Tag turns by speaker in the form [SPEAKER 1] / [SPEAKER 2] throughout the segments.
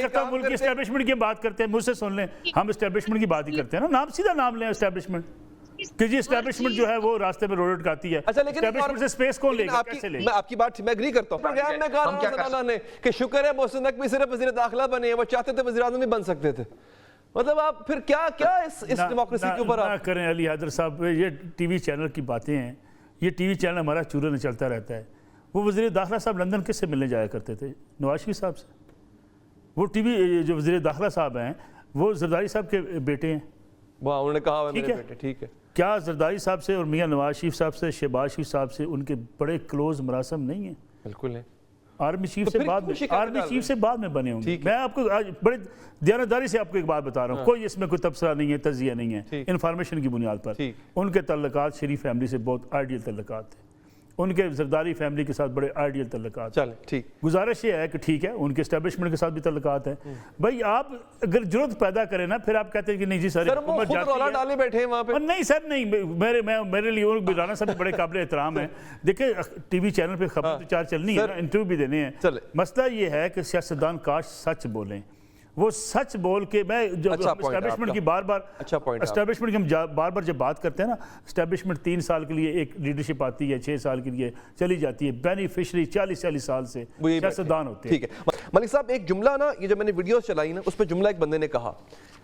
[SPEAKER 1] सकता मुल्क की एस्टेब्लिशमेंट की बात करते हैं, मुझसे सुन लें, हम एस्टेब्लिशमेंट की बात ही करते हैं ना, नाम सीधा नाम लें एस्टेब्लिशमेंट कि जी एस्टेब्लिशमेंट जो है वो रास्ते में रोड अटकाती है।
[SPEAKER 2] अच्छा, लेकिन
[SPEAKER 1] एस्टेब्लिशमेंट से स्पेस कौन लेगा, कैसे लेगा?
[SPEAKER 2] मैं आपकी बात मैं एग्री करता हूं। प्रोग्राम में कहा ने कि शुक्र है मोहसिन नकवी सिर्फ वज़ीर दाखिला बने हैं, वो चाहते थे वज़ीर आज़म नहीं बन सकते थे। मतलब आप फिर क्या क्या इस डेमोक्रेसी के ऊपर आप
[SPEAKER 1] करें अली हैदर साहब, ये टीवी चैनल की बातें हैं, ये टीवी चैनल हमारा चूल्हे में चलता रहता है। वो वज़ीर दाखिला साहब लंदन किससे मिलने जाया करते थे? नवाज शरीफ साहब से। वो टीवी जो वज़ीर दाखिला साहब हैं वो जरदारी साहब के बेटे हैं।
[SPEAKER 2] वाह, उन्होंने कहा मेरे बेटे, ठीक है।
[SPEAKER 1] क्या जरदारी साहब से और मियां नवाज शरीफ साहब से, शहबाज शरीफ साहब से उनके बड़े क्लोज मरासम नहीं है?
[SPEAKER 2] बिल्कुल है।
[SPEAKER 1] आर्मी चीफ से बाद में, आर्मी चीफ से बाद में बने होंगे। मैं आपको आज बड़े दयानतदारी से आपको एक बात बता रहा हूँ, कोई इसमें कोई तबसरा नहीं है, तजिया नहीं है, इन्फॉर्मेशन की बुनियाद पर। उनके तल्लुकात शरीफ फैमिली से बहुत आइडियल तल्लुकात थे, उनके जरदारी फैमिली के साथ बड़े आइडियल तल्लुकात।
[SPEAKER 2] चलें, ठीक।
[SPEAKER 1] गुजारिश ये है कि ठीक है उनके एस्टेब्लिशमेंट के साथ भी तल्लुकात है। भाई आप अगर जरूरत पैदा करें ना, फिर आप कहते हैं कि नहीं जी सर
[SPEAKER 2] हुकूमत जाती है, डाले बैठे हैं वहाँ पे।
[SPEAKER 1] नहीं सर नहीं, मेरे लिए और राना साहब बड़े काबिल एहतराम है। देखिए टीवी चैनल पे खबर तो चार चलनी है ना, इंटरव्यू भी देने हैं। मसला ये है कि सियासतदान काश सच बोलें, वो सच बोल के। मैं जो एस्टेब्लिशमेंट की बार बार एस्टेब्लिशमेंट की हम बार बार जब बात करते हैं ना, एस्टेब्लिशमेंट 3 साल के लिए एक लीडरशिप आती है, 6 साल के लिए चली जाती है, बेनिफिशरी 40 साल से सियासतदान होते हैं।
[SPEAKER 2] ठीक है मलिक साहब, एक जुमला ना, ये जो मैंने वीडियो चलाई ना, उस पर जुमला एक बंदे ने कहा,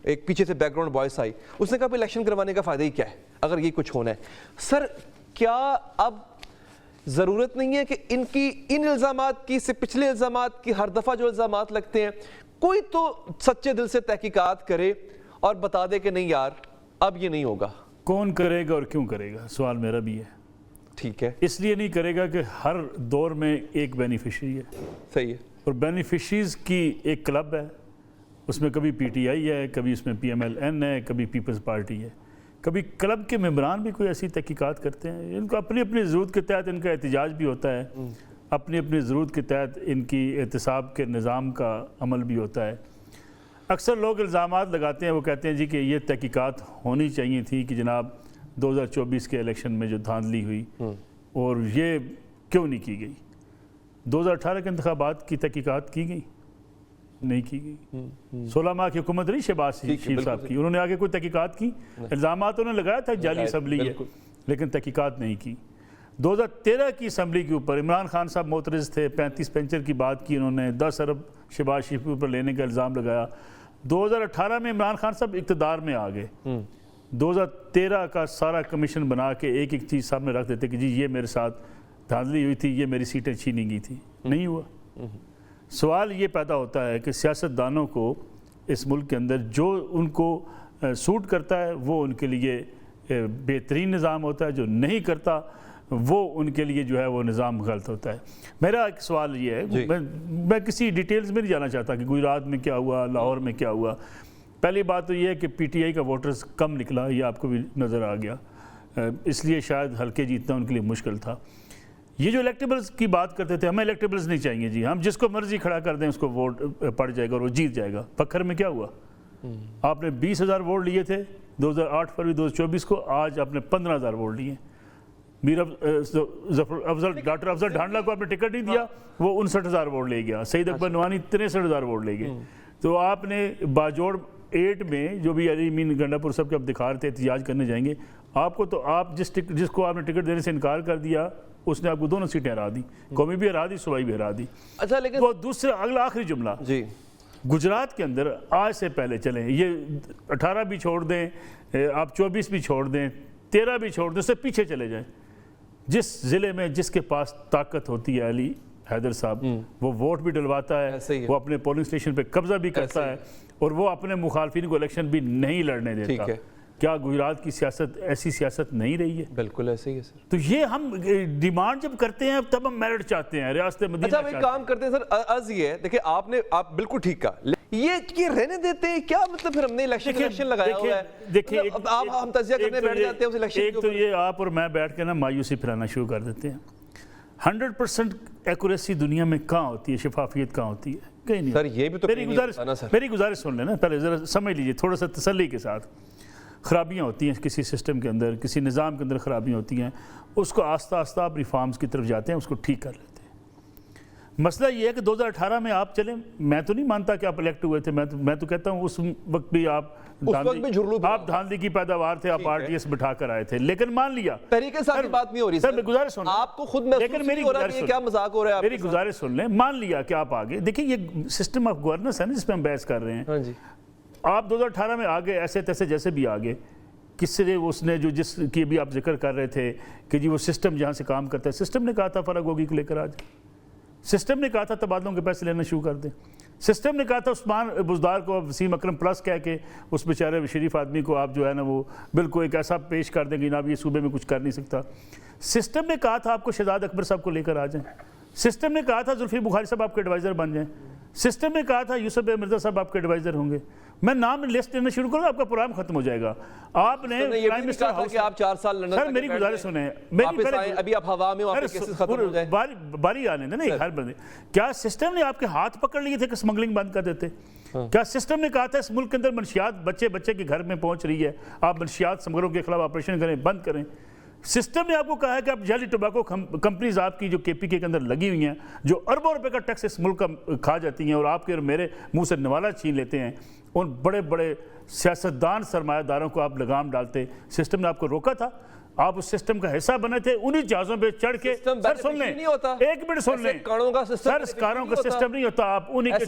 [SPEAKER 2] एक पीछे से बैकग्राउंड वॉइस आई, उसने कहा इलेक्शन करवाने का फायदा ही क्या है अगर ये कुछ होना है। सर क्या अब जरूरत नहीं है कि इनकी इन इल्जामात की से पिछले इल्जामात की हर दफा जो इल्जामात लगते हैं, कोई तो सच्चे दिल से तहकीकात करे और बता दे कि नहीं यार अब ये नहीं होगा?
[SPEAKER 1] कौन करेगा और क्यों करेगा, सवाल मेरा भी है।
[SPEAKER 2] ठीक है,
[SPEAKER 1] इसलिए नहीं करेगा कि हर दौर में एक बेनिफिशरी है।
[SPEAKER 2] सही है।
[SPEAKER 1] और बेनिफिशरीज की एक क्लब है, उसमें कभी पीटीआई है, कभी उसमें पीएमएलएन है, कभी पीपल्स पार्टी है। कभी क्लब के मेंबरान भी कोई ऐसी तहकीकात करते हैं, इनको अपनी अपनी ज़रूरत के तहत इनका एहतजाज भी होता है, अपनी अपनी ज़रूरत के तहत इनकी एहतसाब के निज़ाम का अमल भी होता है। अक्सर लोग इल्ज़ामात लगाते हैं, वो कहते हैं जी कि ये तहकीकात होनी चाहिए थी कि जनाब 2024 के इलेक्शन में जो धांधली हुई और ये क्यों नहीं की गई। 2018 के इंतखाबात की तहकीकात की गई? नहीं की गई। 16 माह की हुकूमत रही शहबाज शरीफ साहब की, उन्होंने आगे कोई तहकीकात की? इल्ज़ामात उन्होंने लगाया था जाली असम्बली है, लेकिन तहकीकात नहीं की। 2013 की असम्बली के ऊपर इमरान खान साहब मोतरज़ थे, 35 पेंचर की बात की उन्होंने, 10 अरब शहबाज शरीफ के ऊपर लेने का इल्ज़ाम लगाया। 2018 में इमरान खान साहब इक़्तिदार में आ गए, 2013 का सारा कमीशन बना के एक एक चीज़ सामने रख देते कि जी ये मेरे साथ धांधली हुई थी, ये मेरी सीटें छीनी गई थी। नहीं हुआ। सवाल ये पैदा होता है कि सियासतदानों को इस मुल्क के अंदर जो उनको सूट करता है वो उनके लिए बेहतरीन निज़ाम होता है, जो नहीं करता वो उनके लिए जो है वो निज़ाम गलत होता है। मेरा एक सवाल ये है, मैं किसी डिटेल्स में नहीं जाना चाहता कि गुजरात में क्या हुआ, लाहौर में क्या हुआ। पहली बात तो ये है कि पीटीआई का वोटर्स कम निकला, ये आपको भी नज़र आ गया, इसलिए शायद हल्के जीतना उनके लिए मुश्किल था। ये जो इलेक्टेबल्स की बात करते थे, हमें इलेक्टेबल्स नहीं चाहिए जी, हम जिसको मर्जी खड़ा कर दें उसको वोट पड़ जाएगा और वो जीत जाएगा। पत्थर में क्या हुआ, आपने 20,000 वोट लिए थे 2008 फरवरी 2024 को, आज आपने 15,000 वोट लिए। मीर अफजल डॉक्टर अफजल ढांडला को आपने टिकट नहीं दिया, वो 59,000 वोट ले गया। सईद अकबर नवानी 63,000 वोट ले गए। तो आपने बाजोड़ 8 में जो भी अली मीन गंडापुर सब के आप दिखा रहे थे एहतजाज करने जाएंगे, आपको तो आप जिसको आपने टिकट देने से इनकार कर दिया उसने आपको दोनों सीटें हरा दी, कौमी भी हरा दी, सूबाई भी हरा दी।
[SPEAKER 2] अच्छा, लेकिन
[SPEAKER 1] वो दूसरा अगला आखिरी जुमला जी, गुजरात के अंदर आज से पहले चलें, ये 18 भी छोड़ दें, आप 24 भी छोड़ दें, 13 भी छोड़ दें, उससे पीछे चले जाएं। जिस ज़िले में जिसके पास ताकत होती है अली हैदर साहब, वो वोट भी डलवाता है, वो अपने पोलिंग स्टेशन पे कब्जा भी करता है और वो अपने मुखालफिन को इलेक्शन भी नहीं लड़ने देता। क्या गुजरात की सियासत ऐसी सियासत नहीं रही है?
[SPEAKER 2] बिल्कुल ऐसे ही है सर।
[SPEAKER 1] तो ये हम डिमांड जब करते हैं तब हम मेरिट चाहते हैं, रियासत मदीना।
[SPEAKER 2] अच्छा, एक काम करते हैं सर, अर्ज ये है, देखिए आप बिल्कुल ठीक कहा, ये रहने देते हैं क्या? मतलब फिर हमने इलेक्शन लगाया हुआ है, देखिए आप हम तजिया करने बैठ जाते हैं उस इलेक्शन के ऊपर।
[SPEAKER 1] एक तो ये आप और मैं बैठ के ना मायूसी फैलाना शुरू कर देते हैं। 100% एक्यूरेसी दुनिया में कहाँ होती है, शफाफियत कहाँ होती है? कहीं नहीं
[SPEAKER 2] सर। ये भी तो
[SPEAKER 1] मेरी गुजारिश सुन लेना, पहले जरा समझ लीजिए थोड़ा सा तसल्ली के साथ। ख़राबियाँ होती हैं किसी सिस्टम के अंदर, किसी निज़ाम के अंदर ख़राबियाँ होती हैं, उसको आस्ता आस्ता आप रिफॉर्म्स की तरफ जाते हैं, उसको ठीक कर लेते हैं। मसला ये है कि 2018 में आप चले, मैं तो नहीं मानता कि आप इलेक्ट हुए थे, मैं तो कहता हूँ उस वक्त भी आप धांधली की पैदावार थे, आप आरटीएस बिठा कर आए थे, लेकिन मान लिया
[SPEAKER 2] तरीके से बात नहीं हो रही
[SPEAKER 1] सर, गुजारिश सुन,
[SPEAKER 2] आपको खुद महसूस नहीं हो रहा कि ये क्या मजाक हो रहा है?
[SPEAKER 1] मेरी गुजारिश सुन लें, मान लिया कि आप आगे, देखिए ये सिस्टम ऑफ गवर्नेंस है ना जिसमें हम बहस कर रहे हैं।
[SPEAKER 2] हाँ जी,
[SPEAKER 1] आप 2018 में आगे ऐसे तैसे जैसे भी आगे, किससे उसने जो जिसकी भी आप जिक्र कर रहे थे कि जी वो सिस्टम जहाँ से काम करता है, सिस्टम ने कहा था फर्क होगी को लेकर आज, सिस्टम ने कहा था तबादलों के पैसे लेना शुरू कर दें, सिस्टम ने कहा था उस्मान बुज़दार को वसीम अकरम प्लस कह के उस बेचारे शरीफ आदमी को आप जो है ना वो बिल्कुल एक ऐसा पेश कर देंगे ना, अब ये सूबे में कुछ कर नहीं सकता। सिस्टम ने कहा था आपको शहजाद अकबर साहब को लेकर आ जाएं, सिस्टम ने कहा था जुल्फी बुखारी साहब आपके एडवाइज़र बन जाएं, सिस्टम ने कहा था यूसुफ मिर्जा साहब आपके एडवाइज़र होंगे। मैं नाम लिस्ट लेना शुरू करूँ, आपका प्रोग्राम खत्म हो जाएगा। आपने
[SPEAKER 2] प्राइम मिनिस्टर हाउस के आप 4 साल लंदन
[SPEAKER 1] सर मेरी गुजारिश सुने,
[SPEAKER 2] अभी आप हवा में केसेस खत्म हो जाए,
[SPEAKER 1] बारी आने देना हर बंदे। क्या सिस्टम ने आपके हाथ पकड़ लिए थे कि स्मगलिंग बंद कर देते? क्या सिस्टम ने कहा था इस मुल्क के अंदर मनशियात बच्चे के घर में पहुंच रही है, आप मनशियात स्मगलरों के खिलाफ ऑपरेशन करें, बंद करें? सिस्टम ने आपको कहा है कि आप जाली टोबैको कंपनीज आपकी जो केपीके के अंदर लगी हुई हैं, जो अरबों रुपए का टैक्स इस मुल्क का खा जाती हैं और आपके और मेरे मुंह से निवाला छीन लेते हैं, उन बड़े बड़े सियासतदान सरमायादारों को आप लगाम डालते। सिस्टम ने आपको रोका था, आप उस सिस्टम का हिस्सा बने थे, उन्हीं जहाज़ों पे चढ़ के। सर सुन लें, एक मिनट सुन लें,
[SPEAKER 2] कानों का सिस्टम,
[SPEAKER 1] सर कानों का सिस्टम नहीं होता, आप उन्हीं के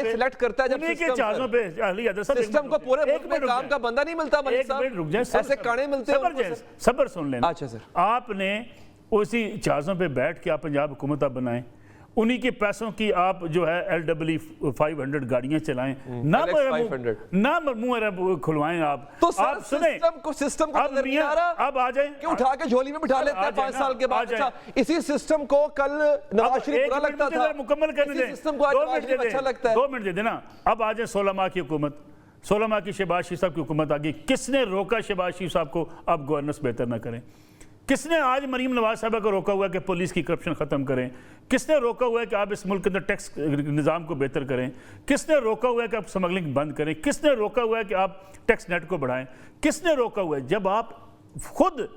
[SPEAKER 2] सिलेक्ट करता है,
[SPEAKER 1] उन्हीं के जहाज़ों पे
[SPEAKER 2] सिस्टम को पूरे मुल्क में काम का बंदा नहीं मिलता।
[SPEAKER 1] एक मिनट रुक जाए,
[SPEAKER 2] ऐसे काने मिलते हैं,
[SPEAKER 1] सबर सुन लेना।
[SPEAKER 2] अच्छा सर,
[SPEAKER 1] आपने उसी जहाज़ों पे बैठ के आप पंजाब हुकूमत बनाएं, उन्हीं के पैसों की आप जो है LW 500 गाड़ियां चलाएं, ना मुंह खुलवाएं आप।
[SPEAKER 2] तो
[SPEAKER 1] आप सुने
[SPEAKER 2] सिस्टम को नजर नहीं आ रहा,
[SPEAKER 1] अब आ जाए
[SPEAKER 2] कि उठा के झोली में बिठा लेते हैं 5 साल के बाद। अच्छा, इसी सिस्टम को कल नवाज शरीफ बुरा लगता था,
[SPEAKER 1] मुकम्मल करने दें,
[SPEAKER 2] सिस्टम को आज अच्छा लगता है।
[SPEAKER 1] 2 मिनट दे देना। अब आ जाए 16 माह की हुकूमत, 16 माह की शहबाज शरीफ साहब की हुकूमत आ गई। किसने रोका शहबाज शरीफ साहब को अब गवर्नेंस बेहतर ना करें? किसने आज मरीम नवाज साहबा को रोका हुआ है कि पुलिस की करप्शन खत्म करें? किसने रोका हुआ है कि आप इस मुल्क के अंदर टैक्स निज़ाम को बेहतर करें? किसने रोका हुआ है कि आप स्मगलिंग बंद करें? किसने रोका हुआ है कि आप टैक्स नेट को बढ़ाएं? किसने रोका हुआ है? जब आप खुद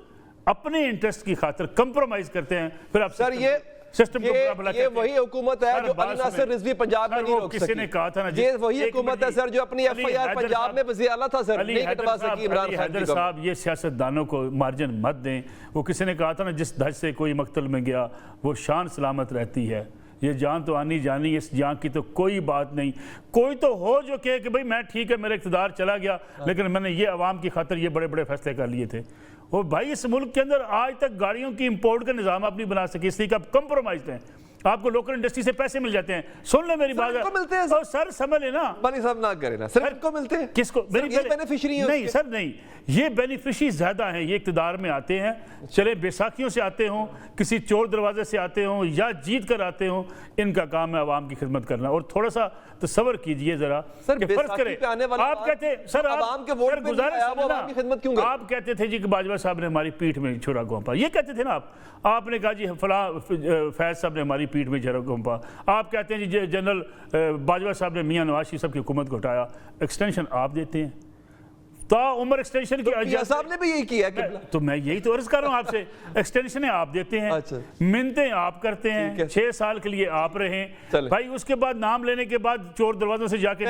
[SPEAKER 1] अपने इंटरेस्ट की खातिर कंप्रोमाइज करते हैं, फिर आप
[SPEAKER 2] सर ये
[SPEAKER 1] सिस्टम को
[SPEAKER 2] ये वही हुकूमत है जो अली नासिर रिजवी पंजाब में नहीं रोक सकी।
[SPEAKER 1] किसी ने कहा था ना,
[SPEAKER 2] ये वही हुकूमत है सर जो अपनी FIR पंजाब में वजी आला था सर, नहीं कटवा सकी इमरान खान
[SPEAKER 1] साहब। ये सियासतदानों को मार्जिन मत दें। वो किसी ने कहा था ना, जिस धज से कोई मकतल में गया वो शान सलामत रहती है। ये जान तो आनी जानी, इस जान की तो कोई बात नहीं। कोई तो हो जो कहे कि भाई मैं ठीक है, मेरा इक़्तिदार चला गया, लेकिन मैंने ये अवाम की खातिर ये बड़े बड़े फैसले कर लिए थे। और भाई इस मुल्क के अंदर आज तक गाड़ियों की इंपोर्ट का निज़ाम आप नहीं बना सके, इसलिए कि आप कंप्रोमाइज हैं। आपको लोकल इंडस्ट्री से पैसे मिल जाते हैं। सुन ले मेरी बात,
[SPEAKER 2] मिलते हैं
[SPEAKER 1] सर समझ लेना,
[SPEAKER 2] बनी साहब ना करे ना, सर इनको मिलते हैं।
[SPEAKER 1] किसको?
[SPEAKER 2] बेनिफिशियरी
[SPEAKER 1] नहीं सर, नहीं, ये बेनिफिशरी ज्यादा हैं। ये इक़्तिदार में आते हैं, चले बैसाखियों से आते हों, किसी चोर दरवाजे से आते हों या जीत कर आते हों, इनका काम है आवाम की खिदमत करना। और थोड़ा सा तसव्वुर कीजिए जरा, फर्ज करें आप कहते सर
[SPEAKER 2] आवाम के वोट में आवाम की खिदमत क्यों?
[SPEAKER 1] आप कहते थे जी कि बाजवा साहब ने हमारी पीठ में छुरा घोंपा, ये कहते थे ना आपने कहा जी फलां फैज साहब ने हमारी पीठ में छुरा घोंपा। आप कहते हैं जी जनरल बाजवा साहब ने मियां नवाज शरीफ साहब की हुकूमत को हटाया। एक्सटेंशन आप देते हैं, उम्र एक्सटेंशन की
[SPEAKER 2] साहब ने भी यही किया कि
[SPEAKER 1] तो मैं यही तो अर्ज कर रहा हूं आपसे, एक्सटेंशन आप देते हैं।
[SPEAKER 2] अच्छा।
[SPEAKER 1] मिन्नतें आप करते हैं, 6 साल के लिए आप रहें भाई, उसके बाद नाम लेने के बाद चोर दरवाजों से जाके